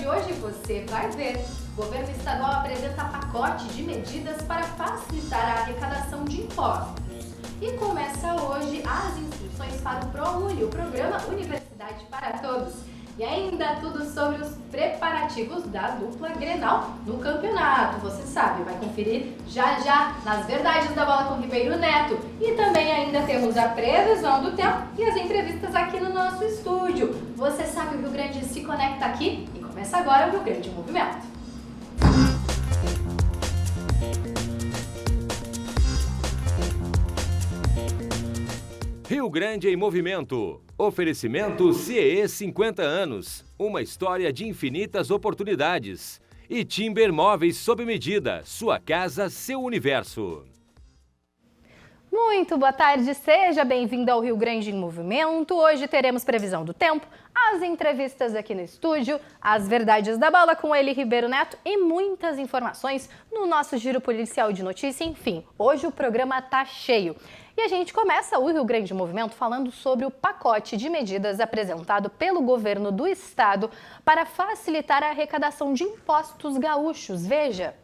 hoje você vai ver. O governo estadual apresenta pacote de medidas para facilitar a arrecadação de impostos. E começa hoje as inscrições para o ProUni, o Programa Universidade para Todos. E ainda tudo sobre os preparativos da dupla Grenal no campeonato. Você sabe, vai conferir já nas Verdades da Bola com Ribeiro Neto. E também ainda temos a previsão do tempo e as entrevistas aqui no nosso estúdio. Você sabe, o Rio Grande se conecta aqui e começa agora o Rio Grande em Movimento. Rio Grande em Movimento. Oferecimento CIE 50 anos. Uma história de infinitas oportunidades. E Timber Móveis sob medida. Sua casa, seu universo. Muito boa tarde, seja bem-vindo ao Rio Grande em Movimento. Hoje teremos previsão do tempo, as entrevistas aqui no estúdio, as Verdades da Bola com Eli Ribeiro Neto e muitas informações no nosso giro policial de notícia. Enfim, hoje o programa tá cheio. E a gente começa o Rio Grande em Movimento falando sobre o pacote de medidas apresentado pelo governo do estado para facilitar a arrecadação de impostos gaúchos. Veja.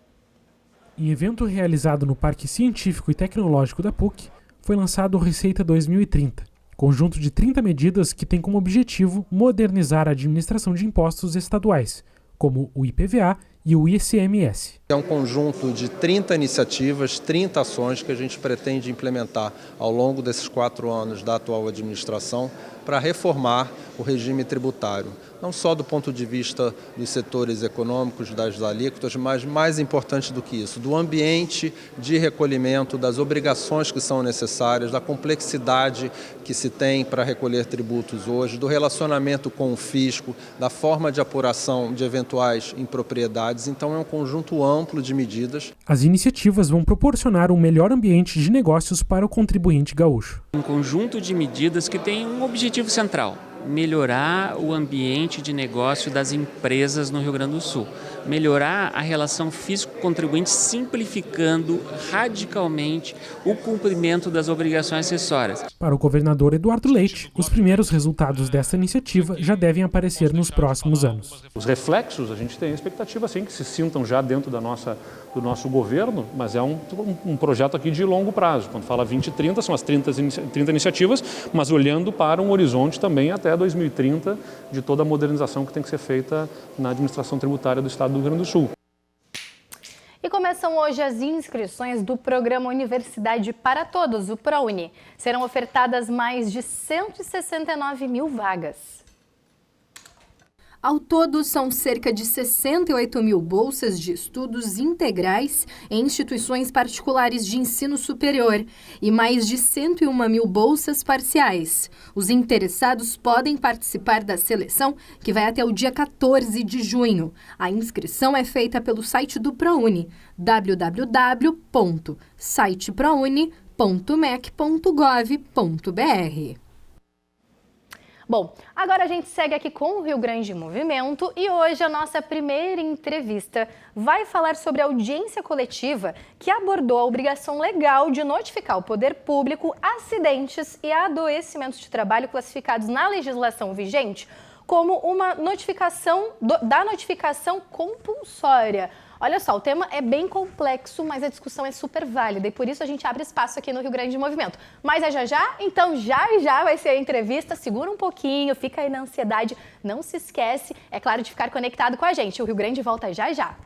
Em evento realizado no Parque Científico e Tecnológico da PUC, foi lançado o Receita 2030, conjunto de 30 medidas que tem como objetivo modernizar a administração de impostos estaduais, como o IPVA e o ICMS. É um conjunto de 30 iniciativas, 30 ações que a gente pretende implementar ao longo desses 4 anos da atual administração para reformar o regime tributário, não só do ponto de vista dos setores econômicos, das alíquotas, mas mais importante do que isso, do ambiente de recolhimento, das obrigações que são necessárias, da complexidade que se tem para recolher tributos hoje, do relacionamento com o fisco, da forma de apuração de eventuais impropriedades. Então é um conjunto amplo de medidas. As iniciativas vão proporcionar um melhor ambiente de negócios para o contribuinte gaúcho. Um conjunto de medidas que tem um objetivo central: melhorar o ambiente de negócio das empresas no Rio Grande do Sul, melhorar a relação fisco-contribuinte, simplificando radicalmente o cumprimento das obrigações acessórias. Para o governador Eduardo Leite, os primeiros resultados dessa iniciativa já devem aparecer nos próximos anos. Os reflexos, a gente tem a expectativa sim, que se sintam já dentro do nosso governo, mas é um projeto aqui de longo prazo. Quando fala 2030, são as 30 iniciativas, mas olhando para um horizonte também até 2030 de toda a modernização que tem que ser feita na administração tributária do Estado do Rio Grande do Sul. E começam hoje as inscrições do Programa Universidade para Todos, o ProUni. Serão ofertadas mais de 169 mil vagas. Ao todo, são cerca de 68 mil bolsas de estudos integrais em instituições particulares de ensino superior e mais de 101 mil bolsas parciais. Os interessados podem participar da seleção, que vai até o dia 14 de junho. A inscrição é feita pelo site do ProUni, www.siteprouni.mec.gov.br. Bom, agora a gente segue aqui com o Rio Grande em Movimento e hoje a nossa primeira entrevista vai falar sobre a audiência coletiva que abordou a obrigação legal de notificar ao poder público acidentes e adoecimentos de trabalho classificados na legislação vigente como uma notificação da notificação compulsória. Olha só, o tema é bem complexo, mas a discussão é super válida e por isso a gente abre espaço aqui no Rio Grande em Movimento. Mas é já? Então já vai ser a entrevista, segura um pouquinho, fica aí na ansiedade, não se esquece, é claro, de ficar conectado com a gente. O Rio Grande volta já.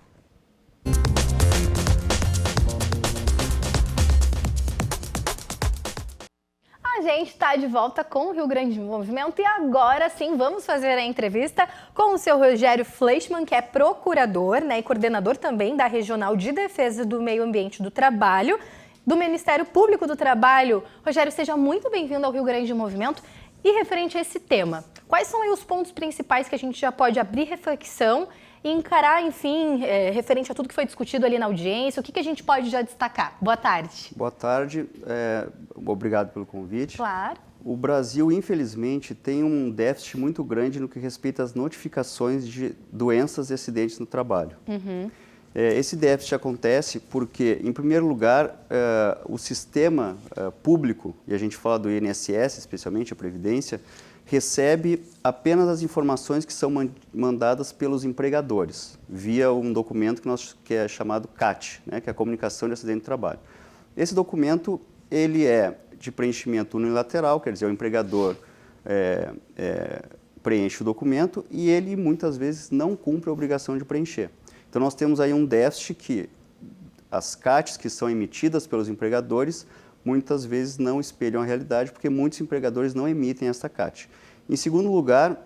A gente está de volta com o Rio Grande em Movimento e agora sim vamos fazer a entrevista com o seu Rogério Fleischmann, que é procurador, e coordenador também da Regional de Defesa do Meio Ambiente do Trabalho, do Ministério Público do Trabalho. Rogério, seja muito bem-vindo ao Rio Grande em Movimento. E referente a esse tema, quais são aí os pontos principais que a gente já pode abrir reflexão e encarar, enfim, referente a tudo que foi discutido ali na audiência, o que a gente pode já destacar? Boa tarde. Boa tarde, obrigado pelo convite. Claro. O Brasil, infelizmente, tem um déficit muito grande no que respeita às notificações de doenças e acidentes no trabalho. Esse déficit acontece porque, em primeiro lugar, o sistema público, e a gente fala do INSS, especialmente a Previdência, recebe apenas as informações que são mandadas pelos empregadores, via um documento que é chamado CAT, né, que é a Comunicação de Acidente de Trabalho. Esse documento ele é de preenchimento unilateral, quer dizer, o empregador preenche o documento e ele muitas vezes não cumpre a obrigação de preencher. Então nós temos aí um déficit que as CATs que são emitidas pelos empregadores muitas vezes não espelham a realidade, porque muitos empregadores não emitem esta CAT. Em segundo lugar,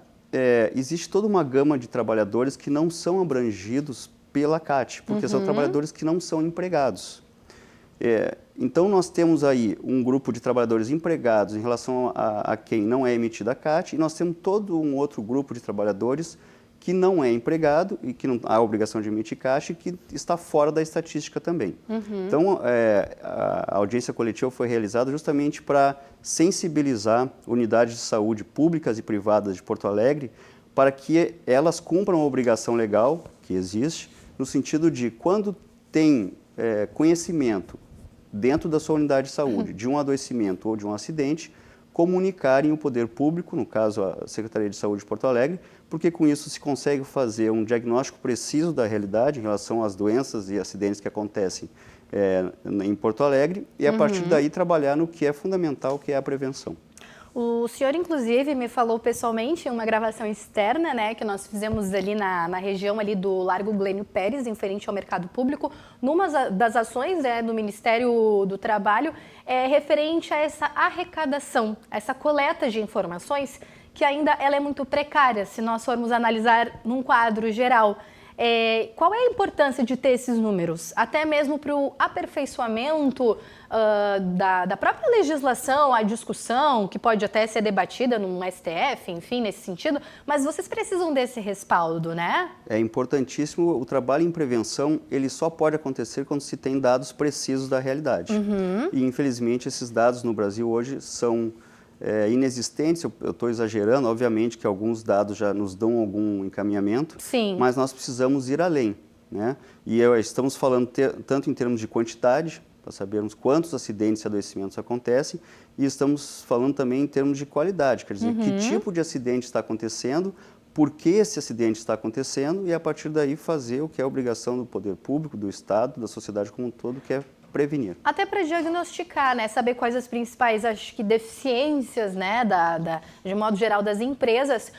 existe toda uma gama de trabalhadores que não são abrangidos pela CAT, porque são trabalhadores que não são empregados. Então, nós temos aí um grupo de trabalhadores empregados em relação a quem não é emitida a CAT, e nós temos todo um outro grupo de trabalhadores que não é empregado e que não há obrigação de emitir CAT e que está fora da estatística também. Então, a audiência coletiva foi realizada justamente para sensibilizar unidades de saúde públicas e privadas de Porto Alegre para que elas cumpram a obrigação legal que existe, no sentido de quando tem conhecimento dentro da sua unidade de saúde de um adoecimento ou de um acidente, comunicarem o poder público, no caso a Secretaria de Saúde de Porto Alegre, porque com isso se consegue fazer um diagnóstico preciso da realidade em relação às doenças e acidentes que acontecem em Porto Alegre e a partir daí trabalhar no que é fundamental, que é a prevenção. O senhor, inclusive, me falou pessoalmente em uma gravação externa, né, que nós fizemos ali na região ali do Largo Glênio Pérez, em frente ao mercado público, numa das ações do Ministério do Trabalho, referente a essa arrecadação, essa coleta de informações, que ainda ela é muito precária, se nós formos analisar num quadro geral. Qual é a importância de ter esses números? Até mesmo para o aperfeiçoamento da própria legislação, a discussão, que pode até ser debatida num STF, enfim, nesse sentido, mas vocês precisam desse respaldo, né? É importantíssimo. O trabalho em prevenção, ele só pode acontecer quando se tem dados precisos da realidade. E, infelizmente, esses dados no Brasil hoje são inexistentes. Eu estou exagerando, obviamente que alguns dados já nos dão algum encaminhamento, sim, mas nós precisamos ir além, né? E estamos falando tanto em termos de quantidade, para sabermos quantos acidentes e adoecimentos acontecem, e estamos falando também em termos de qualidade, quer dizer, que tipo de acidente está acontecendo, por que esse acidente está acontecendo, e a partir daí fazer o que é a obrigação do poder público, do Estado, da sociedade como um todo, que é prevenir. Até para diagnosticar, né? Saber quais as principais, acho que, deficiências, né, de modo geral, das empresas.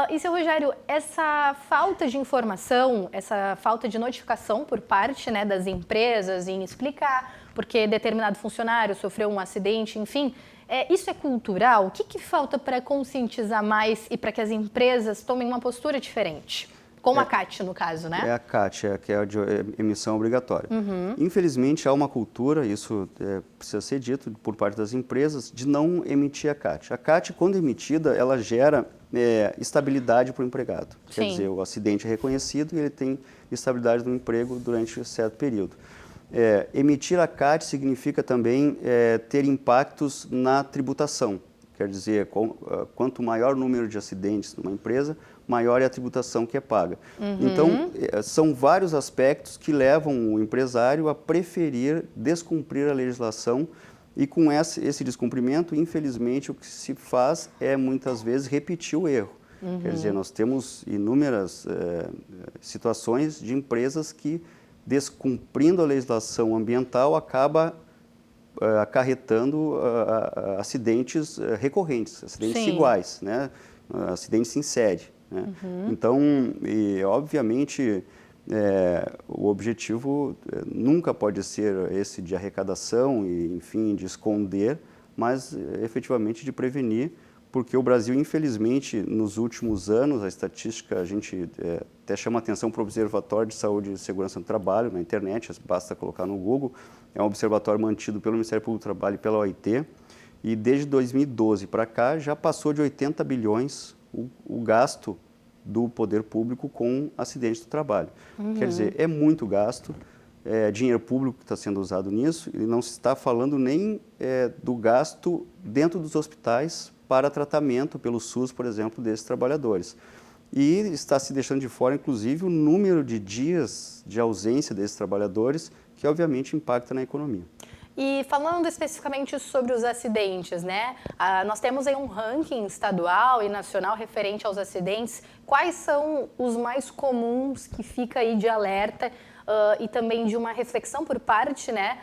E, seu Rogério, essa falta de informação, essa falta de notificação por parte, né, das empresas em explicar porque determinado funcionário sofreu um acidente, enfim, isso é cultural? O que falta para conscientizar mais e para que as empresas tomem uma postura diferente? Com a CAT, no caso, né? É a CAT, que é a de emissão obrigatória. Infelizmente, há uma cultura, isso precisa ser dito por parte das empresas, de não emitir a CAT. A CAT, quando emitida, ela gera estabilidade para o empregado. Sim. Quer dizer, o acidente é reconhecido e ele tem estabilidade no emprego durante um certo período. Emitir a CAT significa também ter impactos na tributação. Quer dizer, quanto maior o número de acidentes numa empresa, maior é a tributação que é paga. Então, são vários aspectos que levam o empresário a preferir descumprir a legislação e com esse descumprimento, infelizmente, o que se faz é muitas vezes repetir o erro. Quer dizer, nós temos inúmeras situações de empresas que, descumprindo a legislação ambiental, acaba acarretando acidentes recorrentes, acidentes iguais, né? Acidentes em série. Né? Então, obviamente, o objetivo nunca pode ser esse de arrecadação e, enfim, de esconder, mas efetivamente de prevenir, porque o Brasil, infelizmente, nos últimos anos, a estatística, a gente até chama atenção para o Observatório de Saúde e Segurança do Trabalho na internet, basta colocar no Google, é um observatório mantido pelo Ministério Público do Trabalho e pela OIT, e desde 2012 para cá já passou de 80 bilhões o gasto do poder público com acidentes do trabalho. Quer dizer, é muito gasto, dinheiro público que está sendo usado nisso, e não se está falando nem do gasto dentro dos hospitais para tratamento pelo SUS, por exemplo, desses trabalhadores. E está se deixando de fora, inclusive, o número de dias de ausência desses trabalhadores, que obviamente impacta na economia. E falando especificamente sobre os acidentes, né? Nós temos aí um ranking estadual e nacional referente aos acidentes. Quais são os mais comuns que fica aí de alerta e também de uma reflexão por parte, né,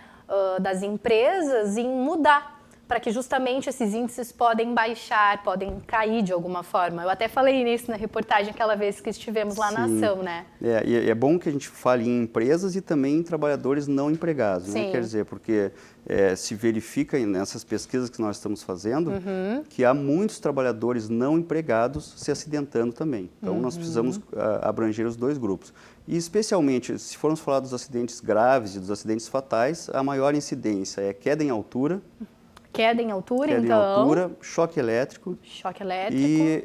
das empresas em mudar, para que justamente esses índices podem baixar, podem cair de alguma forma? Eu até falei nisso na reportagem aquela vez que estivemos lá na ação, né? É bom que a gente fale em empresas e também em trabalhadores não empregados, né? Quer dizer, porque se verifica nessas pesquisas que nós estamos fazendo que há muitos trabalhadores não empregados se acidentando também. Então, nós precisamos abranger os dois grupos. E, especialmente, se formos falar dos acidentes graves e dos acidentes fatais, a maior incidência é queda em altura, então. Altura, choque elétrico e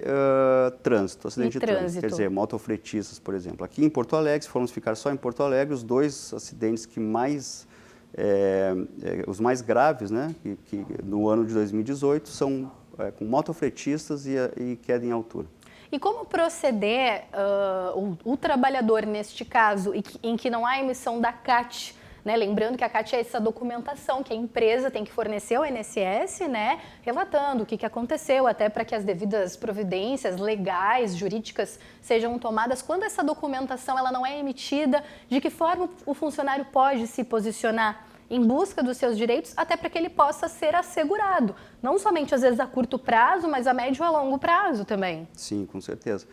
trânsito, acidente de trânsito. Quer dizer, motofretistas, por exemplo. Aqui em Porto Alegre, se formos ficar só em Porto Alegre, os dois acidentes que mais, os mais graves, né, que no ano de 2018, são com motofretistas e queda em altura. E como proceder o trabalhador, neste caso, em que não há emissão da CAT? Né? Lembrando que a CAT é essa documentação que a empresa tem que fornecer ao INSS, né? Relatando o que aconteceu, até para que as devidas providências legais, jurídicas, sejam tomadas. Quando essa documentação ela não é emitida, de que forma o funcionário pode se posicionar em busca dos seus direitos, até para que ele possa ser assegurado? Não somente, às vezes, a curto prazo, mas a médio e a longo prazo também. Sim, com certeza.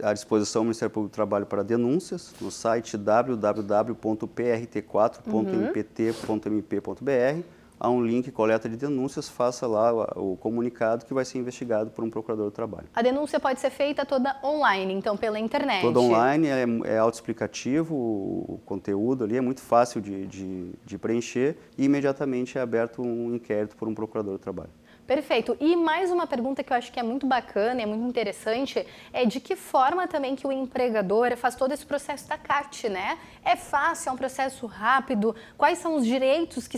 À disposição do Ministério Público do Trabalho para denúncias, no site www.prt4.mpt.mp.br. Há um link coleta de denúncias, faça lá o comunicado que vai ser investigado por um procurador do trabalho. A denúncia pode ser feita toda online, então pela internet? Toda online, é autoexplicativo, o conteúdo ali é muito fácil de preencher e imediatamente é aberto um inquérito por um procurador do trabalho. Perfeito. E mais uma pergunta que eu acho que é muito bacana, é muito interessante, é de que forma também que o empregador faz todo esse processo da CAT, né? É fácil, é um processo rápido? Quais são os direitos que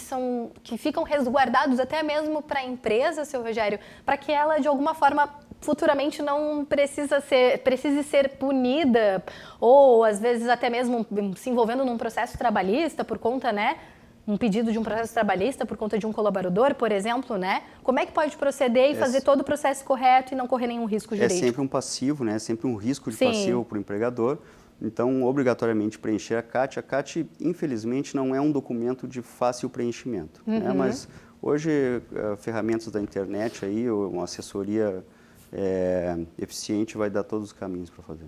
ficam resguardados até mesmo para a empresa, seu Rogério, para que ela, de alguma forma, futuramente não precise ser punida ou, às vezes, até mesmo se envolvendo num processo trabalhista por conta, né? Um pedido de um processo trabalhista por conta de um colaborador, por exemplo, né? Como é que pode proceder e fazer todo o processo correto e não correr nenhum risco jurídico? É sempre um passivo, né? É sempre um risco de passivo para o empregador. Então, obrigatoriamente preencher a CAT. A CAT, infelizmente, não é um documento de fácil preenchimento, né? Mas hoje, ferramentas da internet, aí, uma assessoria eficiente vai dar todos os caminhos para fazer.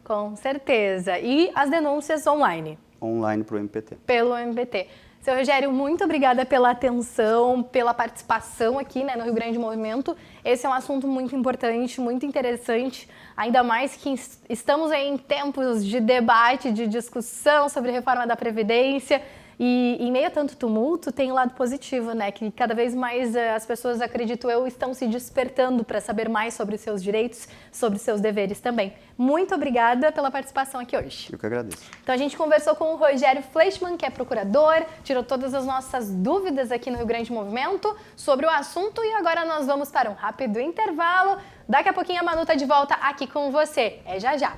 Com certeza. E as denúncias online? Online para o MPT. Pelo MPT. Seu Rogério, muito obrigada pela atenção, pela participação aqui, né, no Rio Grande Movimento. Esse é um assunto muito importante, muito interessante, ainda mais que estamos aí em tempos de debate, de discussão sobre reforma da Previdência. E em meio a tanto tumulto, tem um lado positivo, né? Que cada vez mais as pessoas, acredito eu, estão se despertando para saber mais sobre os seus direitos, sobre os seus deveres também. Muito obrigada pela participação aqui hoje. Eu que agradeço. Então a gente conversou com o Rogério Fleischmann, que é procurador, tirou todas as nossas dúvidas aqui no Rio Grande Movimento sobre o assunto e agora nós vamos para um rápido intervalo. Daqui a pouquinho a Manu tá de volta aqui com você. É já já.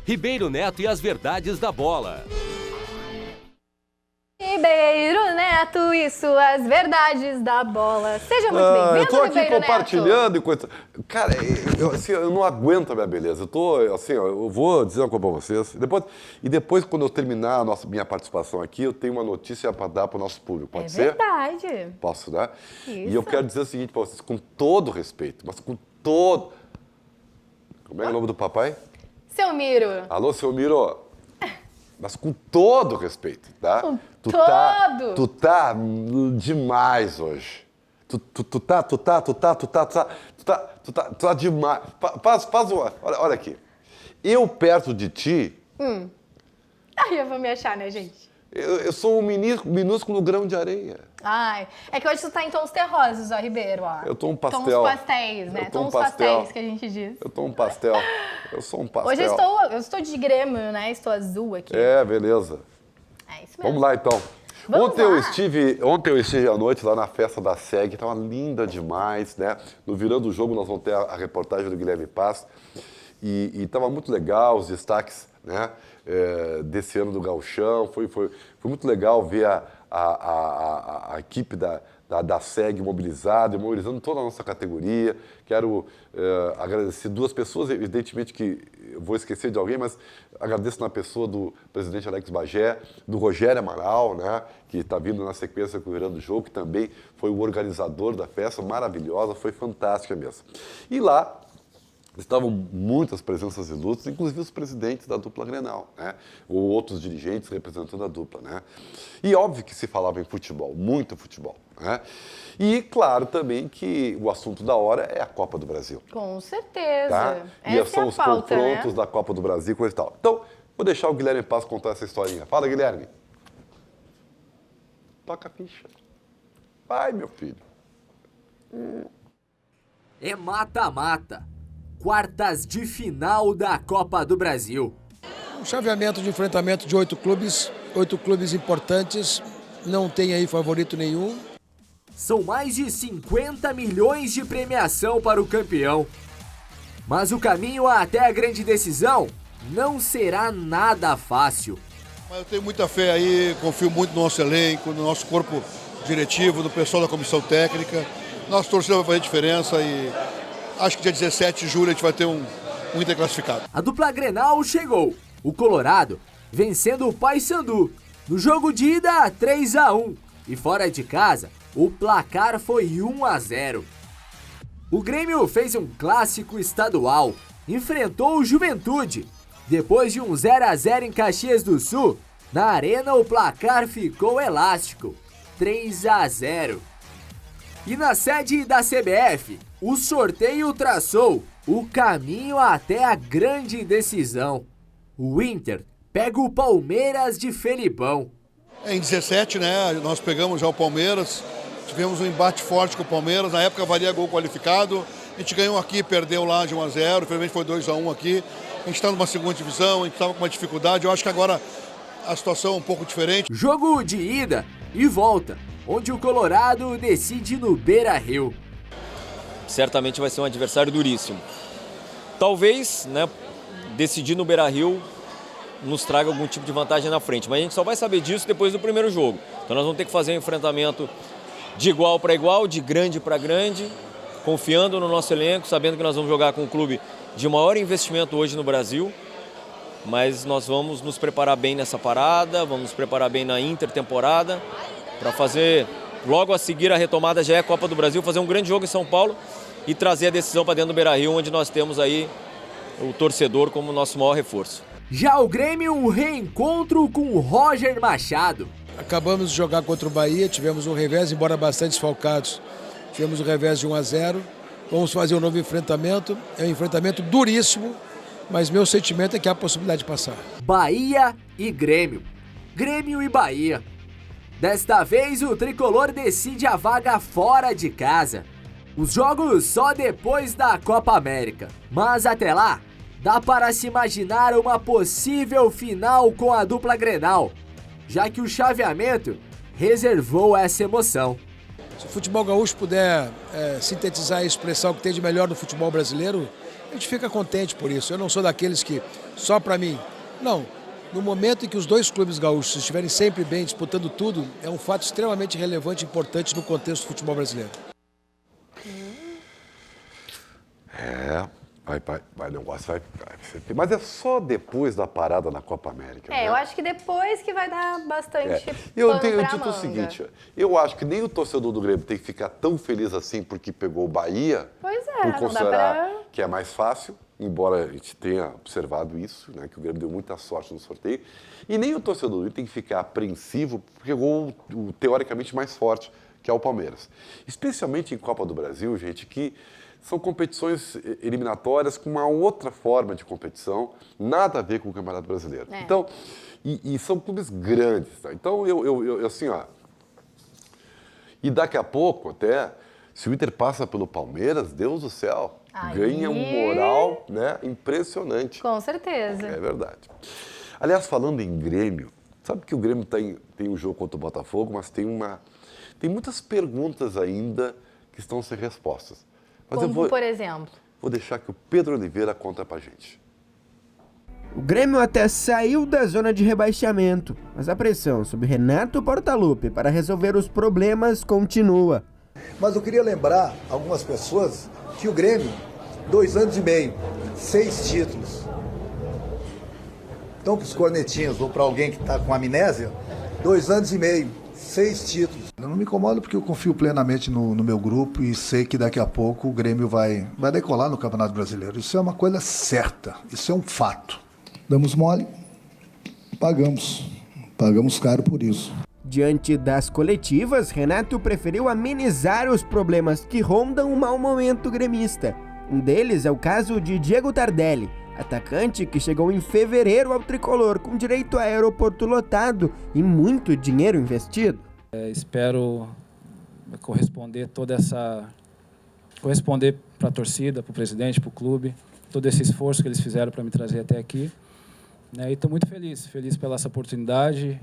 Ribeiro Neto e as verdades da bola. Ribeiro Neto e suas verdades da bola. Seja muito bem-vindo, eu tô aqui Ribeiro compartilhando Neto. e coisa. Cara, eu não aguento a minha beleza. Eu vou dizer uma coisa pra vocês. Depois, quando eu terminar a minha participação aqui, eu tenho uma notícia para dar pro nosso público. Pode ser? Verdade. Posso, né? Isso. E eu quero dizer o seguinte pra vocês, com todo respeito, mas com todo... Como é o nome do papai? Seu Miro. Alô, seu Miro. Mas com todo respeito, tá? Com Tu todo. tá demais hoje. Tu tá demais. Faz uma. Olha aqui. Eu perto de ti. Aí eu vou me achar, né, gente? Eu sou um minúsculo grão de areia. Ai, é que hoje tu tá em tons terrosos, ó, Ribeiro, ó. Eu tô um pastel. Tons pastéis, né? Eu tô um Tons pastel. pastéis que a gente diz. Eu tô um pastel. Eu sou um pastel. Hoje eu estou de Grêmio, né? Estou azul aqui. É, beleza. É isso mesmo. Vamos lá, então. Vamos Ontem lá. eu estive à noite lá na festa da SEG, estava linda demais, né? No Virando o Jogo nós vamos ter a reportagem do Guilherme Paz. E estava muito legal os destaques, né, desse ano do Gauchão. Foi muito legal ver a equipe da SEG mobilizando toda a nossa categoria. Quero agradecer duas pessoas, evidentemente que eu vou esquecer de alguém, mas agradeço na pessoa do presidente Alex Bagé, do Rogério Amaral, né, que está vindo na sequência cuidando do jogo, que também foi o organizador da festa, maravilhosa, foi fantástica mesmo. E lá estavam muitas presenças ilustres, inclusive os presidentes da dupla Grenal, né? Ou outros dirigentes representando a dupla, né? E óbvio que se falava em futebol, muito futebol, né? E claro também que o assunto da hora é a Copa do Brasil. Com certeza. Tá? E Essa são é a os pauta, confrontos né? da Copa do Brasil, coisa e tal. Então, vou deixar o Guilherme Paz contar essa historinha. Fala, Guilherme. Toca a ficha. Vai, meu filho. É mata-mata. Quartas de final da Copa do Brasil. Um chaveamento de enfrentamento de 8 clubes importantes, não tem aí favorito nenhum. São mais de 50 milhões de premiação para o campeão. Mas o caminho até a grande decisão não será nada fácil. Mas eu tenho muita fé aí, confio muito no nosso elenco, no nosso corpo diretivo, no pessoal da comissão técnica. Nossa torcida vai fazer diferença e acho que dia 17 de julho a gente vai ter um Inter classificado. A dupla Grenal chegou. O Colorado vencendo o Paysandu. No jogo de ida, 3-1. E fora de casa, o placar foi 1-0. O Grêmio fez um clássico estadual. Enfrentou o Juventude. Depois de um 0-0 em Caxias do Sul, na arena o placar ficou elástico. 3-0. E na sede da CBF, o sorteio traçou o caminho até a grande decisão. O Inter pega o Palmeiras de Felipão. Em 17, né, nós pegamos já o Palmeiras, tivemos um embate forte com o Palmeiras, na época valia gol qualificado, a gente ganhou aqui, perdeu lá de 1-0, infelizmente foi 2-1 aqui, a gente está numa segunda divisão, a gente estava com uma dificuldade, eu acho que agora a situação é um pouco diferente. Jogo de ida e volta, onde o Colorado decide no Beira-Rio. Certamente vai ser um adversário duríssimo. Talvez, né, decidir no Beira-Rio nos traga algum tipo de vantagem na frente, mas a gente só vai saber disso depois do primeiro jogo. Então nós vamos ter que fazer um enfrentamento de igual para igual, de grande para grande, confiando no nosso elenco, sabendo que nós vamos jogar com um clube de maior investimento hoje no Brasil, mas nós vamos nos preparar bem nessa parada, vamos nos preparar bem na intertemporada, para fazer, logo a seguir a retomada já é a Copa do Brasil, fazer um grande jogo em São Paulo e trazer a decisão para dentro do Beira-Rio, onde nós temos aí o torcedor como nosso maior reforço. Já o Grêmio, um reencontro com o Roger Machado. Acabamos de jogar contra o Bahia, tivemos um revés, embora bastante desfalcados. Tivemos um revés de 1-0. Vamos fazer um novo enfrentamento. É um enfrentamento duríssimo, mas meu sentimento é que há a possibilidade de passar. Bahia e Grêmio. Grêmio e Bahia. Desta vez o tricolor decide a vaga fora de casa. Os jogos só depois da Copa América. Mas até lá, dá para se imaginar uma possível final com a dupla Grenal, já que o chaveamento reservou essa emoção. Se o futebol gaúcho puder sintetizar e expressar o que tem de melhor no futebol brasileiro, a gente fica contente por isso. Eu não sou daqueles que só para mim. Não. No momento em que os dois clubes gaúchos estiverem sempre bem, disputando tudo, é um fato extremamente relevante e importante no contexto do futebol brasileiro. O negócio vai. Mas é só depois da parada na Copa América. É, né? eu acho que depois que vai dar bastante Eu dito o seguinte, eu acho que nem o torcedor do Grêmio tem que ficar tão feliz assim porque pegou o Bahia, pois por não considerar dá pra... que é mais fácil, embora a gente tenha observado isso, né, que o Grêmio deu muita sorte no sorteio, e nem o torcedor do Grêmio tem que ficar apreensivo porque pegou o teoricamente mais forte, que é o Palmeiras. Especialmente em Copa do Brasil, gente, que são competições eliminatórias com uma outra forma de competição, nada a ver com o Campeonato Brasileiro. É. Então, e são clubes grandes. Tá? Então, eu assim, ó... E daqui a pouco, até, se o Inter passa pelo Palmeiras, Deus do céu, ganha um moral, né, impressionante. Com certeza. É verdade. Aliás, falando em Grêmio, sabe que o Grêmio tem um jogo contra o Botafogo, mas tem muitas perguntas ainda que estão sem respostas. Mas Como, por exemplo? vou deixar que o Pedro Oliveira conta pra gente. O Grêmio até saiu da zona de rebaixamento, mas a pressão sobre Renato Portaluppi para resolver os problemas continua. Mas eu queria lembrar algumas pessoas que o Grêmio, 2 anos e meio, 6 títulos. Então, para os cornetinhos ou para alguém que está com amnésia, 2 anos e meio, 6 títulos. Eu não me incomodo porque eu confio plenamente no meu grupo e sei que daqui a pouco o Grêmio vai decolar no Campeonato Brasileiro. Isso é uma coisa certa, isso é um fato. Damos mole, pagamos caro por isso. Diante das coletivas, Renato preferiu amenizar os problemas que rondam o mau momento gremista. Um deles é o caso de Diego Tardelli, atacante que chegou em fevereiro ao tricolor com direito a aeroporto lotado e muito dinheiro investido. Espero corresponder para a torcida, para o presidente, para o clube, todo esse esforço que eles fizeram para me trazer até aqui. E estou muito feliz pela essa oportunidade,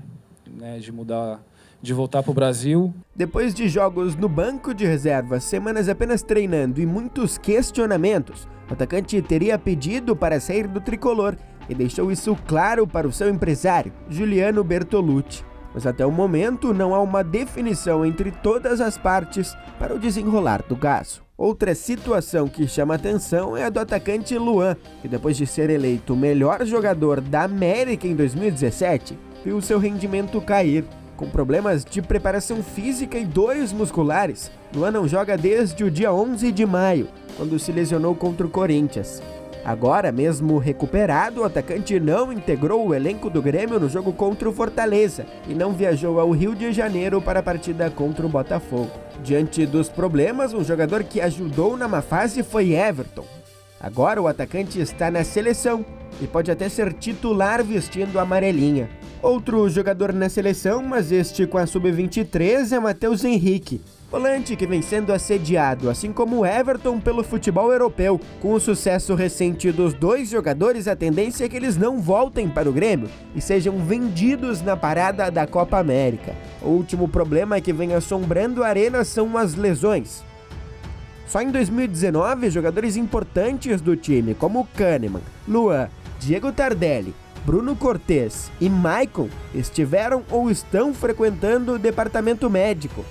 de voltar para o Brasil. Depois de jogos no banco de reservas, semanas apenas treinando e muitos questionamentos, o atacante teria pedido para sair do tricolor e deixou isso claro para o seu empresário, Juliano Bertolucci. Mas até o momento não há uma definição entre todas as partes para o desenrolar do caso. Outra situação que chama atenção é a do atacante Luan, que depois de ser eleito o melhor jogador da América em 2017, viu seu rendimento cair. Com problemas de preparação física e dores musculares, Luan não joga desde o dia 11 de maio, quando se lesionou contra o Corinthians. Agora, mesmo recuperado, o atacante não integrou o elenco do Grêmio no jogo contra o Fortaleza e não viajou ao Rio de Janeiro para a partida contra o Botafogo. Diante dos problemas, um jogador que ajudou na má fase foi Everton. Agora o atacante está na seleção e pode até ser titular vestindo a amarelinha. Outro jogador na seleção, mas este com a sub-23, é Matheus Henrique, volante que vem sendo assediado, assim como Everton, pelo futebol europeu. Com o sucesso recente dos dois jogadores, a tendência é que eles não voltem para o Grêmio e sejam vendidos na parada da Copa América. O último problema que vem assombrando a arena são as lesões. Só em 2019, jogadores importantes do time, como Kahneman, Luan, Diego Tardelli, Bruno Cortez e Maicon, estiveram ou estão frequentando o departamento médico.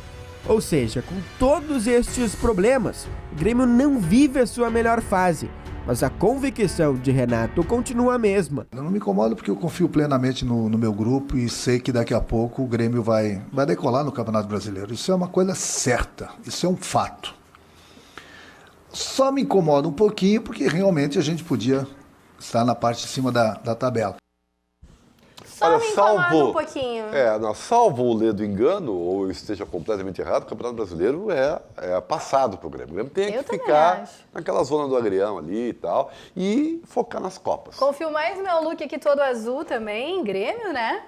Ou seja, com todos estes problemas, o Grêmio não vive a sua melhor fase, mas a convicção de Renato continua a mesma. Eu não me incomodo porque eu confio plenamente no meu grupo e sei que daqui a pouco o Grêmio vai decolar no Campeonato Brasileiro. Isso é uma coisa certa, isso é um fato. Só me incomoda um pouquinho porque realmente a gente podia estar na parte de cima da tabela. Só me incomoda um pouquinho. Salvo o ledo engano, ou eu esteja completamente errado, o Campeonato Brasileiro é passado para o Grêmio. O Grêmio tem que ficar naquela zona do agrião ali e tal, e focar nas Copas. Confio mais no meu look aqui todo azul também, Grêmio, né?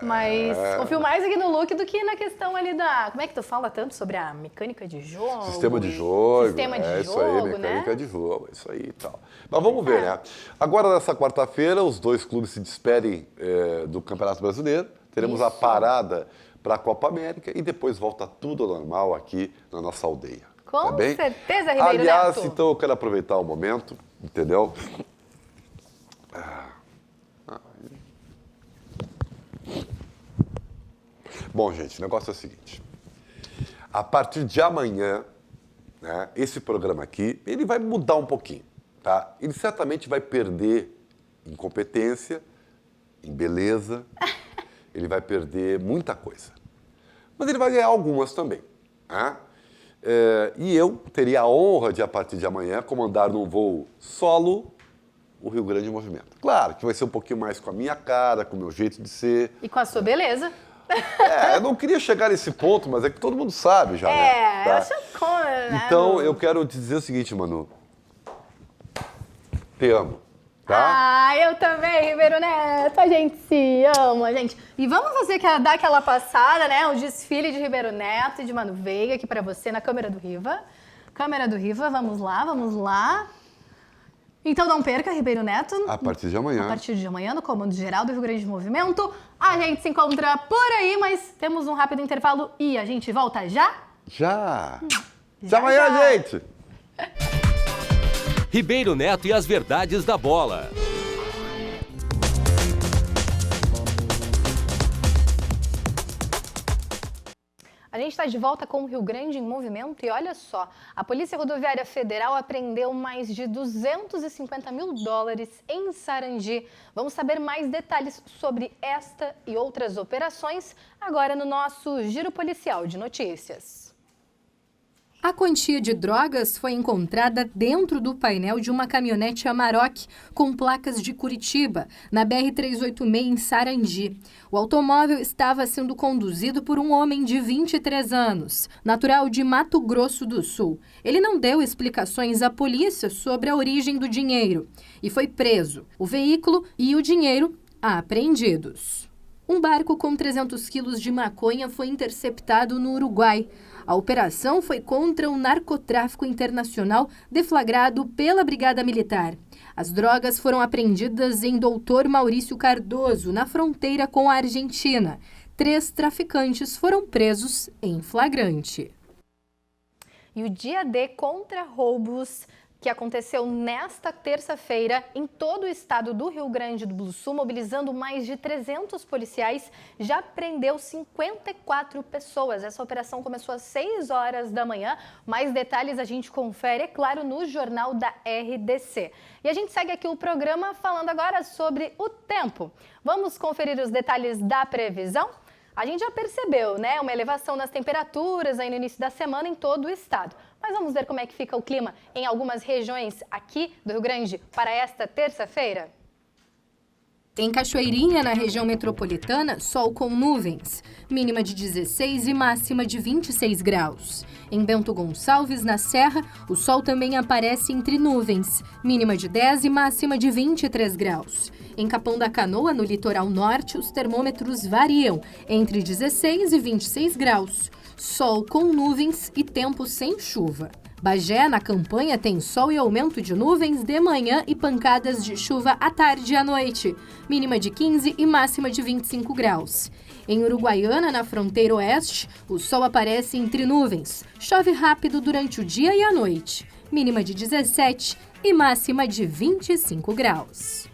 Mas confio mais aqui no look do que na questão ali da... Como é que tu fala tanto sobre a mecânica de jogo? Sistema de jogo. Sistema de jogo, isso aí, mecânica, né? De jogo, isso aí e tal. Mas vamos ver, né? Agora, nessa quarta-feira, os dois clubes se despedem do Campeonato Brasileiro. Teremos a parada para a Copa América e depois volta tudo ao normal aqui na nossa aldeia. Com certeza, Ribeiro Aliás, Neto. então eu quero aproveitar o momento, entendeu? Bom, gente, o negócio é o seguinte. A partir de amanhã, né, esse programa aqui, ele vai mudar um pouquinho, tá? Ele certamente vai perder em competência, em beleza, ele vai perder muita coisa. Mas ele vai ganhar algumas também, né? E eu teria a honra de, a partir de amanhã, comandar num voo solo o Rio Grande em Movimento. Claro que vai ser um pouquinho mais com a minha cara, com o meu jeito de ser. E com a sua beleza. Eu não queria chegar nesse ponto, mas é que todo mundo sabe já, né? Tá? Né? Então, eu quero te dizer o seguinte, Manu. Te amo, tá? Eu também, Ribeiro Neto. A gente se ama, gente. E vamos dar aquela passada, né? O desfile de Ribeiro Neto e de Manu Veiga aqui pra você na câmera do Riva. Câmera do Riva, vamos lá. Então não perca, Ribeiro Neto. A partir de amanhã. A partir de amanhã, no Comando Geral do Rio Grande Movimento. A gente se encontra por aí, mas temos um rápido intervalo e a gente volta já? Já amanhã, gente! Ribeiro Neto e as verdades da bola. A gente está de volta com o Rio Grande em movimento e olha só, a Polícia Rodoviária Federal apreendeu mais de 250 mil dólares em Sarandi. Vamos saber mais detalhes sobre esta e outras operações agora no nosso Giro Policial de Notícias. A quantia de drogas foi encontrada dentro do painel de uma caminhonete Amarok com placas de Curitiba, na BR-386 em Sarandi. O automóvel estava sendo conduzido por um homem de 23 anos, natural de Mato Grosso do Sul. Ele não deu explicações à polícia sobre a origem do dinheiro e foi preso. O veículo e o dinheiro apreendidos. Um barco com 300 quilos de maconha foi interceptado no Uruguai. A operação foi contra o narcotráfico internacional deflagrado pela Brigada Militar. As drogas foram apreendidas em Doutor Maurício Cardoso, na fronteira com a Argentina. 3 traficantes foram presos em flagrante. E o dia D contra roubos que aconteceu nesta terça-feira em todo o estado do Rio Grande do Sul, mobilizando mais de 300 policiais, já prendeu 54 pessoas. Essa operação começou às 6 horas da manhã. Mais detalhes a gente confere, é claro, no Jornal da RDC. E a gente segue aqui o programa falando agora sobre o tempo. Vamos conferir os detalhes da previsão? A gente já percebeu, né, uma elevação nas temperaturas aí no início da semana em todo o estado. Mas vamos ver como é que fica o clima em algumas regiões aqui do Rio Grande para esta terça-feira? Em Cachoeirinha, na região metropolitana, sol com nuvens, mínima de 16 e máxima de 26 graus. Em Bento Gonçalves, na Serra, o sol também aparece entre nuvens, mínima de 10 e máxima de 23 graus. Em Capão da Canoa, no litoral norte, os termômetros variam entre 16 e 26 graus. Sol com nuvens e tempo sem chuva. Bagé, na Campanha, tem sol e aumento de nuvens de manhã e pancadas de chuva à tarde e à noite, mínima de 15 e máxima de 25 graus. Em Uruguaiana, na fronteira oeste, o sol aparece entre nuvens, chove rápido durante o dia e a noite, mínima de 17 e máxima de 25 graus.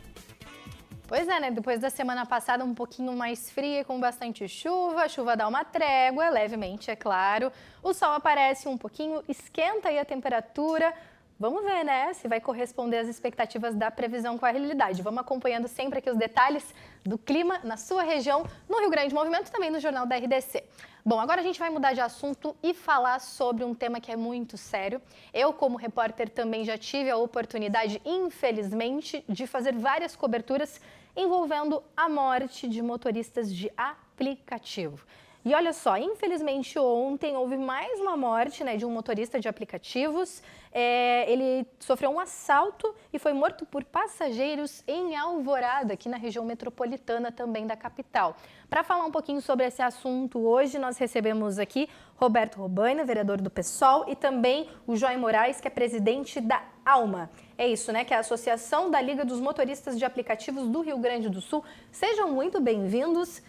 Pois é, né? Depois da semana passada um pouquinho mais fria, com bastante chuva, a chuva dá uma trégua, levemente, é claro. O sol aparece um pouquinho, esquenta aí a temperatura. Vamos ver, né, se vai corresponder às expectativas da previsão com a realidade. Vamos acompanhando sempre aqui os detalhes do clima na sua região, no Rio Grande Movimento, também no Jornal da RDC. Bom, agora a gente vai mudar de assunto e falar sobre um tema que é muito sério. Eu, como repórter, também já tive a oportunidade, infelizmente, de fazer várias coberturas envolvendo a morte de motoristas de aplicativo. E olha só, infelizmente ontem houve mais uma morte, né, de um motorista de aplicativos. Ele sofreu um assalto e foi morto por passageiros em Alvorada, aqui na região metropolitana também da capital. Para falar um pouquinho sobre esse assunto, hoje nós recebemos aqui Roberto Robaina, vereador do PSOL, e também o Joy Moraes, que é presidente da ALMA. É isso, né, que é a Associação da Liga dos Motoristas de Aplicativos do Rio Grande do Sul. Sejam muito bem-vindos.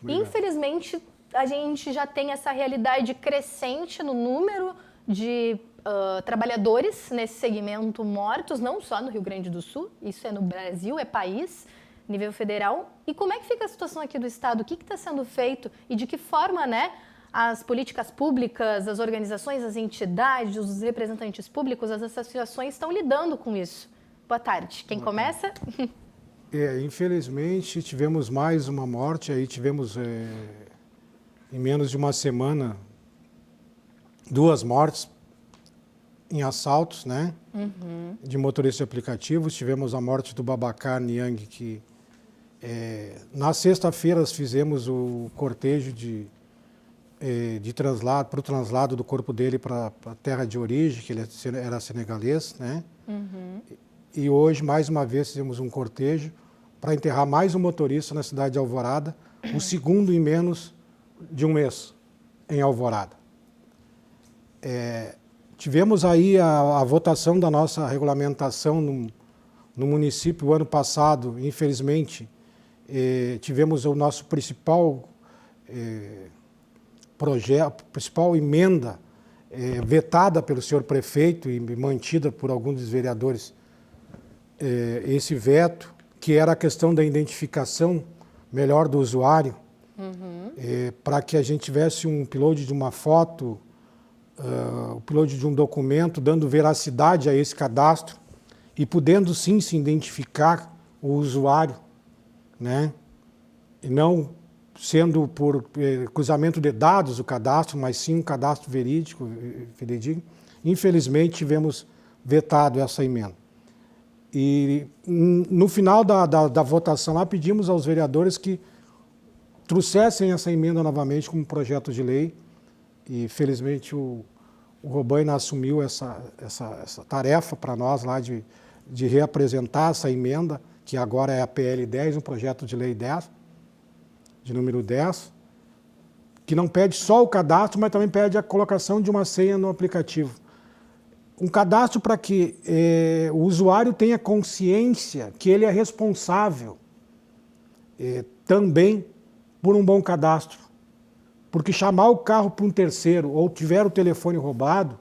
Infelizmente, a gente já tem essa realidade crescente no número de trabalhadores nesse segmento mortos, não só no Rio Grande do Sul, isso é no Brasil, é país, nível federal. E como é que fica a situação aqui do Estado? O que está sendo feito e de que forma, né, as políticas públicas, as organizações, as entidades, os representantes públicos, as associações estão lidando com isso? Boa tarde. Quem começa? Infelizmente, tivemos mais uma morte, aí tivemos... em menos de uma semana, 2 mortes em assaltos, né? De motoristas de aplicativos. Tivemos a morte do Babacar Niang, que na sexta-feira nós fizemos o cortejo de translado, para o translado do corpo dele para a terra de origem, que ele era senegalês, né? E hoje, mais uma vez, fizemos um cortejo para enterrar mais um motorista na cidade de Alvorada, o segundo em menos de um mês em Alvorada. Tivemos aí a votação da nossa regulamentação no município o ano passado, infelizmente. Tivemos o nosso principal projeto, principal emenda vetada pelo senhor prefeito e mantida por alguns dos vereadores esse veto, que era a questão da identificação melhor do usuário, para que a gente tivesse um upload de uma foto, upload de um documento, dando veracidade a esse cadastro e podendo sim se identificar o usuário, né? E não sendo por cruzamento de dados o cadastro, mas sim um cadastro verídico, fidedigno. Infelizmente, tivemos vetado essa emenda. E no final da votação lá, pedimos aos vereadores que trouxessem essa emenda novamente como projeto de lei. E, felizmente, o Robaina assumiu essa tarefa para nós lá de reapresentar essa emenda, que agora é a PL 10, um projeto de lei 10, de número 10, que não pede só o cadastro, mas também pede a colocação de uma senha no aplicativo. Um cadastro para que o usuário tenha consciência que ele é responsável também por um bom cadastro. Porque chamar o carro para um terceiro ou tiver o telefone roubado,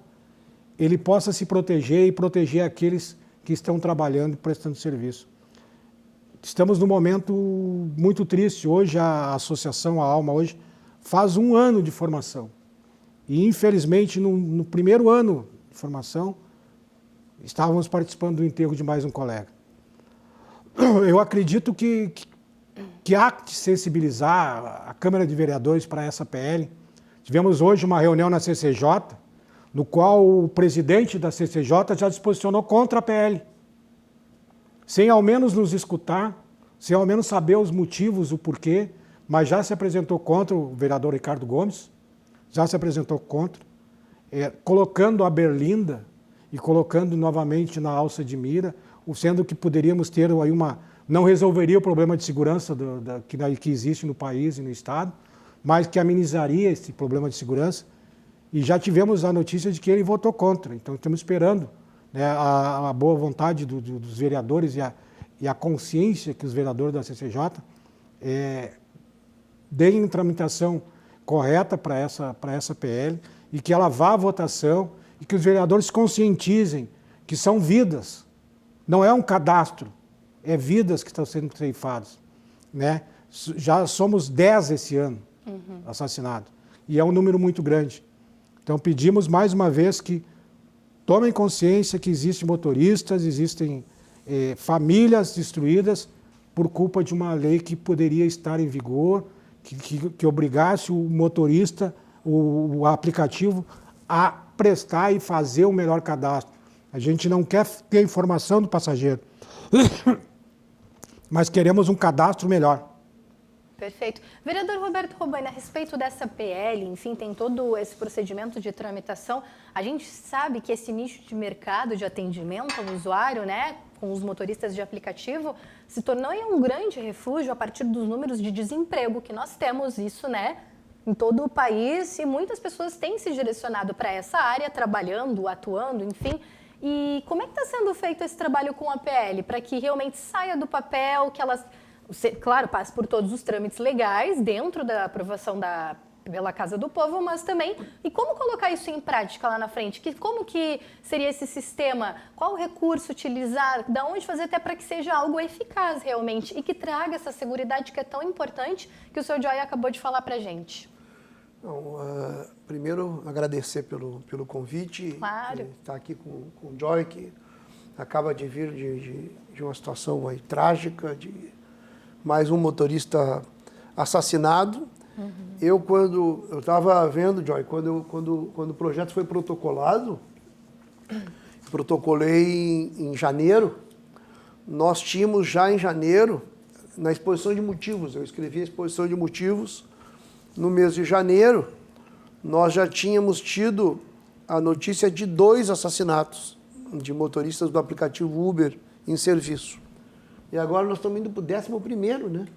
ele possa se proteger e proteger aqueles que estão trabalhando e prestando serviço. Estamos num momento muito triste. Hoje a Associação A Alma hoje faz 1 ano de formação. E, infelizmente, no primeiro ano de formação, estávamos participando do enterro de mais um colega. Eu acredito que há que sensibilizar a Câmara de Vereadores para essa PL. Tivemos hoje uma reunião na CCJ, no qual o presidente da CCJ já se posicionou contra a PL. Sem ao menos nos escutar, sem ao menos saber os motivos, o porquê, mas já se apresentou contra o vereador Ricardo Gomes, já se apresentou contra, colocando a berlinda e colocando novamente na alça de mira, sendo que poderíamos ter aí não resolveria o problema de segurança que existe no país e no Estado, mas que amenizaria esse problema de segurança. E já tivemos a notícia de que ele votou contra. Então, estamos esperando, né, a boa vontade dos vereadores e a consciência que os vereadores da CCJ deem tramitação correta para essa PL e que ela vá à votação e que os vereadores se conscientizem que são vidas, não é um cadastro, é vidas que estão sendo ceifadas, né? Já somos 10 esse ano assassinados e é um número muito grande. Então pedimos mais uma vez que tomem consciência que existem motoristas, existem famílias destruídas por culpa de uma lei que poderia estar em vigor, que obrigasse o motorista, o aplicativo, a prestar e fazer o melhor cadastro. A gente não quer ter a informação do passageiro, mas queremos um cadastro melhor. Perfeito. Vereador Roberto Robaina, a respeito dessa PL, enfim, tem todo esse procedimento de tramitação. A gente sabe que esse nicho de mercado de atendimento ao usuário, né, com os motoristas de aplicativo, se tornou um grande refúgio a partir dos números de desemprego que nós temos, isso, né, em todo o país, e muitas pessoas têm se direcionado para essa área, trabalhando, atuando, enfim. E como é que está sendo feito esse trabalho com a PL, para que realmente saia do papel, que elas... Claro, passe por todos os trâmites legais dentro da aprovação pela Casa do Povo, mas também, e como colocar isso em prática lá na frente? Como que seria esse sistema? Qual recurso utilizar? Da onde fazer até para que seja algo eficaz realmente e que traga essa seguridade que é tão importante que o Sr. Joy acabou de falar para a gente? Primeiro, agradecer pelo convite. Claro. Estar aqui com o Joy, que acaba de vir de uma situação aí trágica, de mais um motorista assassinado. Quando eu estava vendo, Joy, quando o projeto foi protocolado, protocolei em janeiro, nós tínhamos já em janeiro, na exposição de motivos, eu escrevi a exposição de motivos, no mês de janeiro, nós já tínhamos tido a notícia de 2 assassinatos de motoristas do aplicativo Uber em serviço. E agora nós estamos indo para o 11º, né?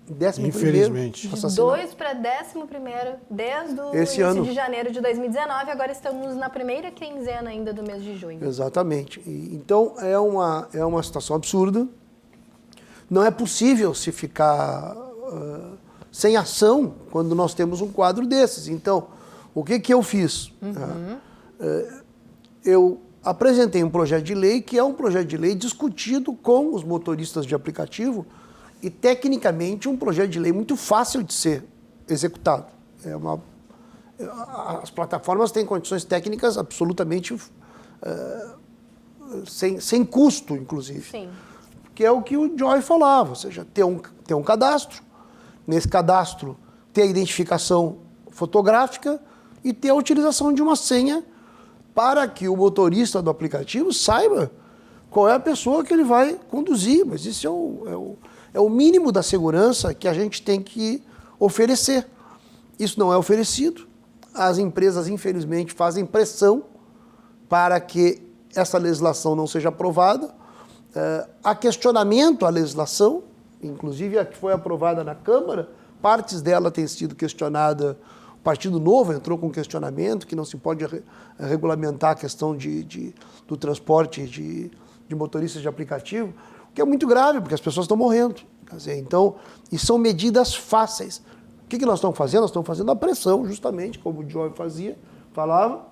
11º. Infelizmente. De 2 para 11º, desde o início de janeiro de 2019, agora estamos na primeira quinzena ainda do mês de junho. Exatamente. Então, é uma situação absurda. Não é possível se ficar sem ação quando nós temos um quadro desses. Então, o que eu fiz? Eu apresentei um projeto de lei que é um projeto de lei discutido com os motoristas de aplicativo e, tecnicamente, um projeto de lei muito fácil de ser executado. As plataformas têm condições técnicas absolutamente sem custo, inclusive. Sim. Que é o que o Joy falava, ou seja, ter um cadastro, nesse cadastro ter a identificação fotográfica e ter a utilização de uma senha para que o motorista do aplicativo saiba qual é a pessoa que ele vai conduzir. Mas isso é o mínimo da segurança que a gente tem que oferecer. Isso não é oferecido. As empresas, infelizmente, fazem pressão para que essa legislação não seja aprovada. Há questionamento à legislação, inclusive a que foi aprovada na Câmara, partes dela têm sido questionada. O Partido Novo entrou com questionamento que não se pode regulamentar a questão do transporte de motoristas de aplicativo, o que é muito grave, porque as pessoas estão morrendo. Quer dizer, então, e são medidas fáceis. O que nós estamos fazendo? Nós estamos fazendo a pressão, justamente, como o Joy falava.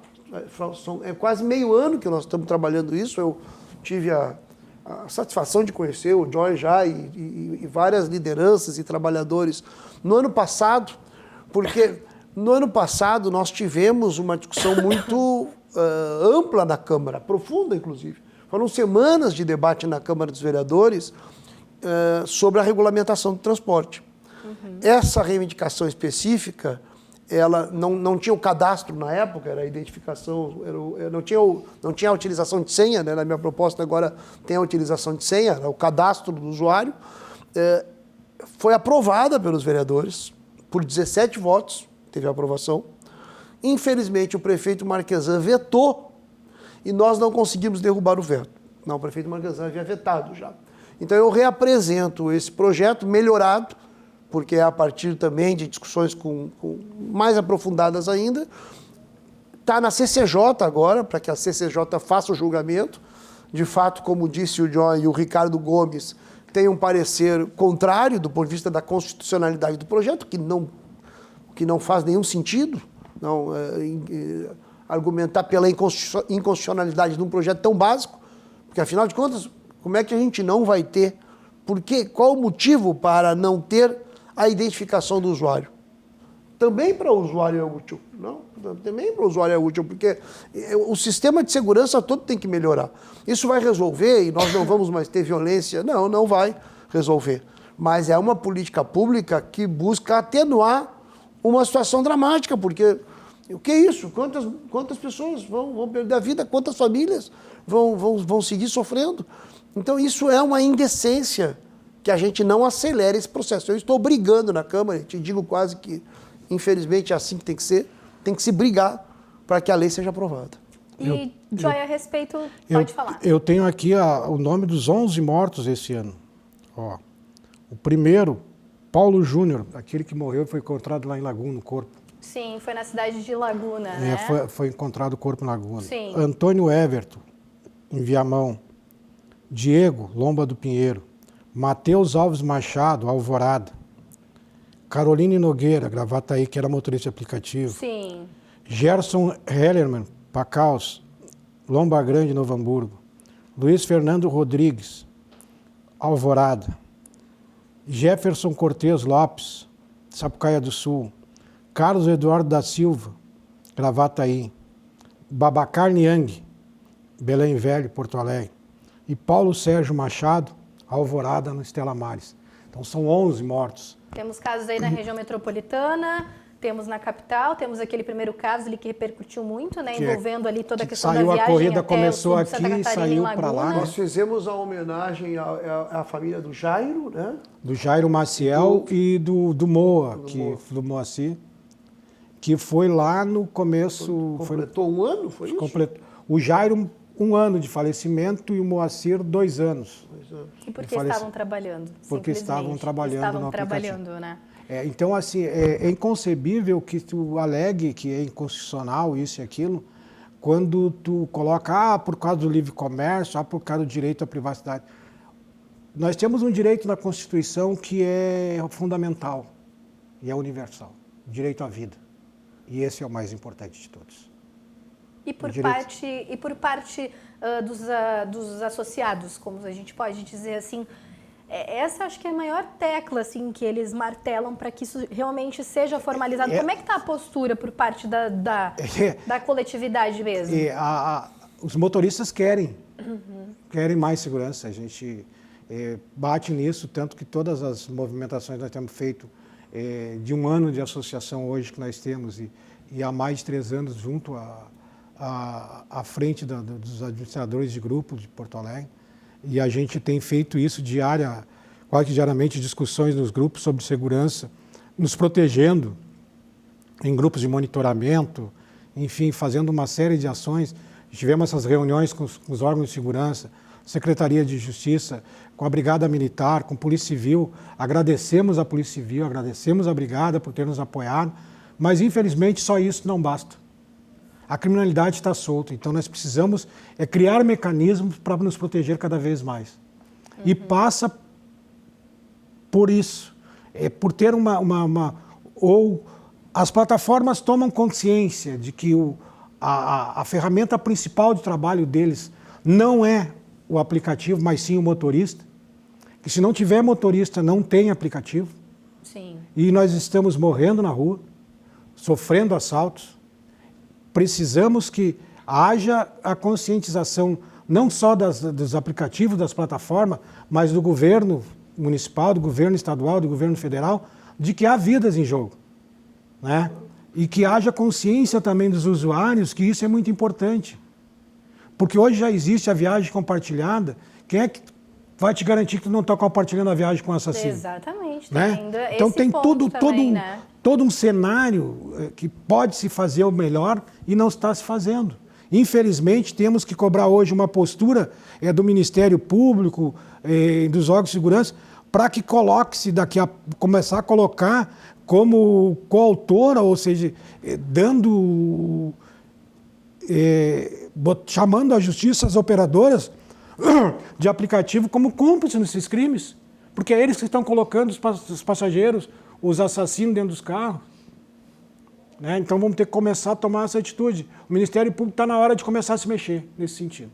É quase meio ano que nós estamos trabalhando isso. Eu tive a satisfação de conhecer o Joy já e várias lideranças e trabalhadores no ano passado, porque no ano passado nós tivemos uma discussão muito ampla na Câmara, profunda inclusive. Foram semanas de debate na Câmara dos Vereadores sobre a regulamentação do transporte. Uhum. Essa reivindicação específica, ela não tinha o cadastro na época, era a identificação, não tinha a utilização de senha, né? Na minha proposta agora tem a utilização de senha, era o cadastro do usuário. Foi aprovada pelos vereadores por 17 votos, teve a aprovação. Infelizmente, o prefeito Marquesan vetou e nós não conseguimos derrubar o veto. Não, o prefeito Marquesan havia vetado já. Então, eu reapresento esse projeto melhorado, porque é a partir também de discussões mais aprofundadas ainda. Está na CCJ agora, para que a CCJ faça o julgamento. De fato, como disse o Joy e o Ricardo Gomes, tem um parecer contrário do ponto de vista da constitucionalidade do projeto, que não faz nenhum sentido argumentar pela inconstitucionalidade de um projeto tão básico, porque, afinal de contas, como é que a gente não vai ter? Qual o motivo para não ter a identificação do usuário? Também para o usuário é útil. Não? Também para o usuário é útil, porque o sistema de segurança todo tem que melhorar. Isso vai resolver e nós não vamos mais ter violência? Não vai resolver. Mas é uma política pública que busca atenuar uma situação dramática, porque o que é isso? Quantas pessoas vão perder a vida? Quantas famílias vão seguir sofrendo? Então isso é uma indecência que a gente não acelere esse processo. Eu estou brigando na Câmara, te digo quase que, infelizmente, é assim que tem que se brigar para que a lei seja aprovada. E, Joy, a respeito, pode falar. Eu tenho aqui o nome dos 11 mortos esse ano. Ó, o primeiro, Paulo Júnior, aquele que morreu e foi encontrado lá em Laguna, o corpo. Sim, foi na cidade de Laguna, né? Foi encontrado o corpo em Laguna. Sim. Antônio Everton, em Viamão. Diego, Lomba do Pinheiro. Matheus Alves Machado, Alvorada. Caroline Nogueira, Gravataí, que era motorista de aplicativo. Sim. Gerson Hellerman, Pacaus, Lomba Grande, Novo Hamburgo. Luiz Fernando Rodrigues, Alvorada. Jefferson Cortez Lopes, Sapucaia do Sul. Carlos Eduardo da Silva, Gravataí. Babacar Niang, Belém Velho, Porto Alegre. E Paulo Sérgio Machado, Alvorada, no Estela Maris. Então são 11 mortos. Temos casos aí na região metropolitana, temos na capital, temos aquele primeiro caso ali que repercutiu muito, né, envolvendo ali toda a questão da viagem. A corrida até começou o sul de Santa aqui e Catarina, saiu em para lá. Laguna. Nós fizemos a homenagem à família do Jairo, né? Do Jairo Maciel e do Moa, do Moacir, que foi lá no começo... Completou um ano, foi isso? O Jairo, 1 ano de falecimento, e o Moacir, 2 anos. E por que estavam trabalhando? Porque estavam trabalhando no aplicativo. Né? Então, assim, é inconcebível que tu alegue que é inconstitucional isso e aquilo, quando tu coloca, por causa do livre comércio, por causa do direito à privacidade. Nós temos um direito na Constituição que é fundamental e é universal, o direito à vida. E esse é o mais importante de todos. E por parte dos associados, como a gente pode dizer assim, essa acho que é a maior tecla assim, que eles martelam para que isso realmente seja formalizado. Como é que está a postura por parte da coletividade mesmo? Os motoristas querem mais segurança. A gente bate nisso, tanto que todas as movimentações que nós temos feito de um ano de associação hoje que nós temos e há mais de 3 anos junto à frente dos administradores de grupos de Porto Alegre. E a gente tem feito isso quase diariamente, discussões nos grupos sobre segurança, nos protegendo em grupos de monitoramento, enfim, fazendo uma série de ações. Tivemos essas reuniões com os órgãos de segurança, Secretaria de Justiça, com a Brigada Militar, com a Polícia Civil. Agradecemos a Polícia Civil, agradecemos a Brigada por ter nos apoiado, mas infelizmente só isso não basta. A criminalidade está solta, então nós precisamos criar mecanismos para nos proteger cada vez mais. E passa por isso, por ter ou as plataformas tomam consciência de que a ferramenta principal de trabalho deles não é o aplicativo, mas sim o motorista, que se não tiver motorista não tem aplicativo. Sim. E nós estamos morrendo na rua, sofrendo assaltos. Precisamos que haja a conscientização não só dos aplicativos, das plataformas, mas do governo municipal, do governo estadual, do governo federal, de que há vidas em jogo, né? E que haja consciência também dos usuários que isso é muito importante. Porque hoje já existe a viagem compartilhada. Quem é que vai te garantir que tu não está compartilhando a viagem com o assassino? Exatamente. Né? Então tem todo um cenário que pode se fazer o melhor e não está se fazendo. Infelizmente, temos que cobrar hoje uma postura do Ministério Público, dos órgãos de segurança, para que coloque-se começar a colocar como coautora, ou seja, chamando à justiça as operadoras de aplicativo como cúmplices nesses crimes, porque é eles que estão colocando os passageiros, os assassinos dentro dos carros. Né? Então vamos ter que começar a tomar essa atitude. O Ministério Público está na hora de começar a se mexer nesse sentido.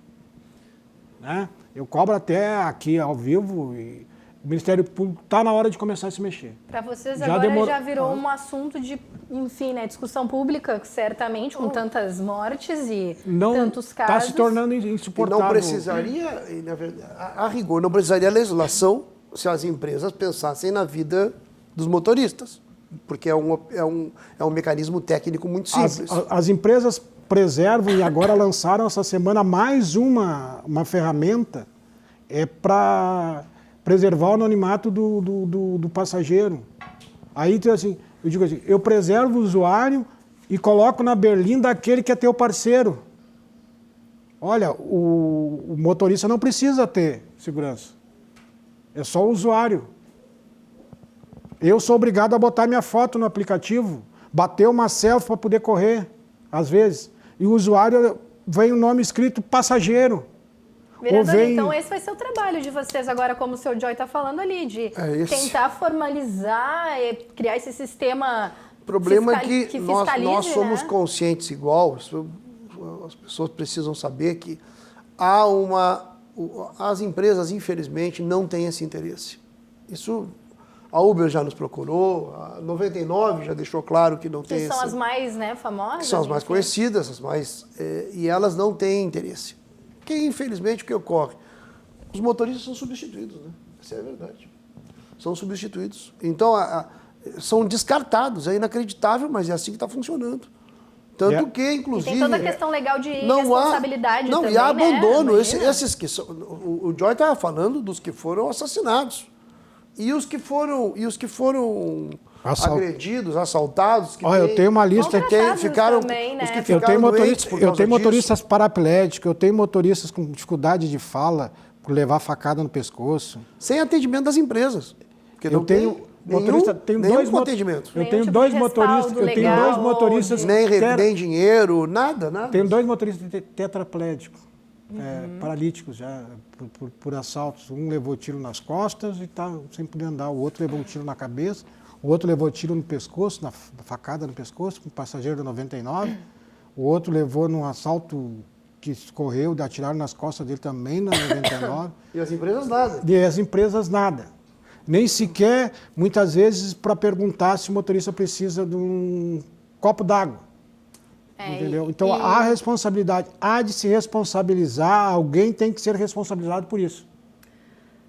Né? Eu cobro até aqui ao vivo e o Ministério Público está na hora de começar a se mexer. Para vocês agora já virou um assunto de, enfim, né, discussão pública, certamente, com tantas mortes e tantos casos. Está se tornando insuportável. E não precisaria, na verdade, a rigor, não precisaria legislação se as empresas pensassem na vida dos motoristas, porque é um mecanismo técnico muito simples. As empresas preservam e agora lançaram essa semana mais uma ferramenta para preservar o anonimato do passageiro. Aí assim, eu digo assim, eu preservo o usuário e coloco na berlinda aquele que é teu parceiro. Olha, o motorista não precisa ter segurança. É só o usuário. Eu sou obrigado a botar minha foto no aplicativo, bater uma selfie para poder correr, às vezes. E o usuário vem o nome escrito passageiro. Vereador, então esse vai ser o trabalho de vocês agora, como o seu Joy está falando ali, de tentar formalizar, criar esse sistema. O problema é que nós somos conscientes igual, as pessoas precisam saber que as empresas, infelizmente, não têm esse interesse. Isso, a Uber já nos procurou, a 99 já deixou claro que não tem. Que são as mais famosas? Que são as mais conhecidas, e elas não têm interesse. Porque, infelizmente, o que ocorre? Os motoristas são substituídos, né? Essa é a verdade. São substituídos. Então, são descartados. É inacreditável, mas é assim que está funcionando. Tanto que, inclusive... E tem toda a questão legal de responsabilidade também, e há abandono. Né? Esses que são... O Joy estava falando dos que foram assassinados. E os que foram agredidos, assaltados... eu tenho uma lista... Ficaram, também, né? Eu tenho motoristas parapléticos, eu tenho motoristas com dificuldade de fala, por levar facada no pescoço. Sem atendimento das empresas. Porque eu tenho nenhum atendimento. Eu tenho dois motoristas... Nem dinheiro, nada. Tenho 2 motoristas tetraplégicos, paralíticos já, por assaltos. Um levou tiro nas costas e está sem poder andar. O outro levou um tiro na cabeça. O outro levou tiro no pescoço, na facada no pescoço, com o passageiro da 99. O outro levou num assalto que escorreu, atiraram nas costas dele também na 99. E as empresas nada. E as empresas nada. Nem sequer, muitas vezes, para perguntar se o motorista precisa de um copo d'água. Entendeu? Então, a responsabilidade, há de se responsabilizar, alguém tem que ser responsabilizado por isso.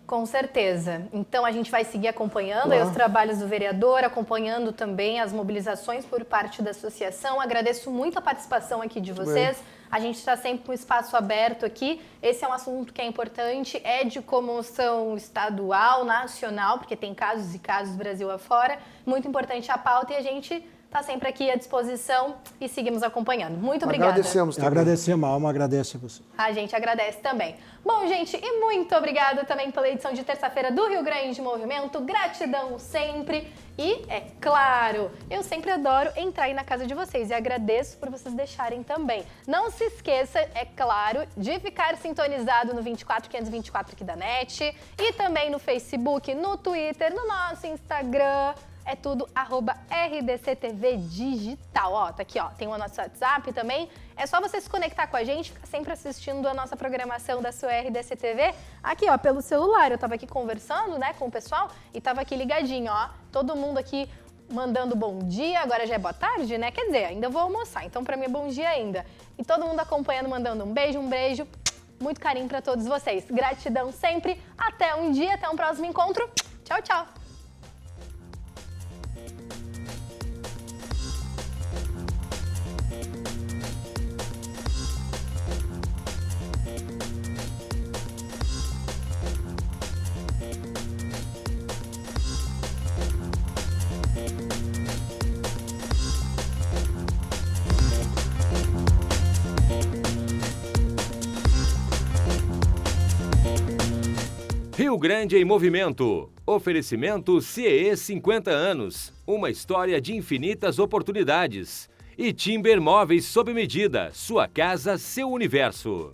Com certeza. Então, a gente vai seguir acompanhando aí os trabalhos do vereador, acompanhando também as mobilizações por parte da associação. Agradeço muito a participação aqui de vocês. A gente está sempre com o espaço aberto aqui. Esse é um assunto que é importante, é de comoção estadual, nacional, porque tem casos e casos Brasil afora. Muito importante a pauta e a gente está sempre aqui à disposição e seguimos acompanhando. Muito obrigada. Agradecemos também. Agradecemos, a alma agradece a você. A gente agradece também. Bom, gente, e muito obrigada também pela edição de terça-feira do Rio Grande Movimento. Gratidão sempre. E, é claro, eu sempre adoro entrar aí na casa de vocês e agradeço por vocês deixarem também. Não se esqueça, é claro, de ficar sintonizado no 24524 aqui da NET e também no Facebook, no Twitter, no nosso Instagram. É tudo @RDCTV Digital. Ó, tá aqui, ó. Tem o nosso WhatsApp também. É só você se conectar com a gente, ficar sempre assistindo a nossa programação da sua RDCTV. Aqui, ó, pelo celular. Eu tava aqui conversando, né, com o pessoal e tava aqui ligadinho, ó. Todo mundo aqui mandando bom dia. Agora já é boa tarde, né? Quer dizer, ainda vou almoçar. Então, pra mim é bom dia ainda. E todo mundo acompanhando, mandando um beijo. Muito carinho pra todos vocês. Gratidão sempre. Até um dia, até um próximo encontro. Tchau, tchau. Rio Grande em Movimento. Oferecimento CEE 50 anos. Uma história de infinitas oportunidades. E Timber Móveis sob medida. Sua casa, seu universo.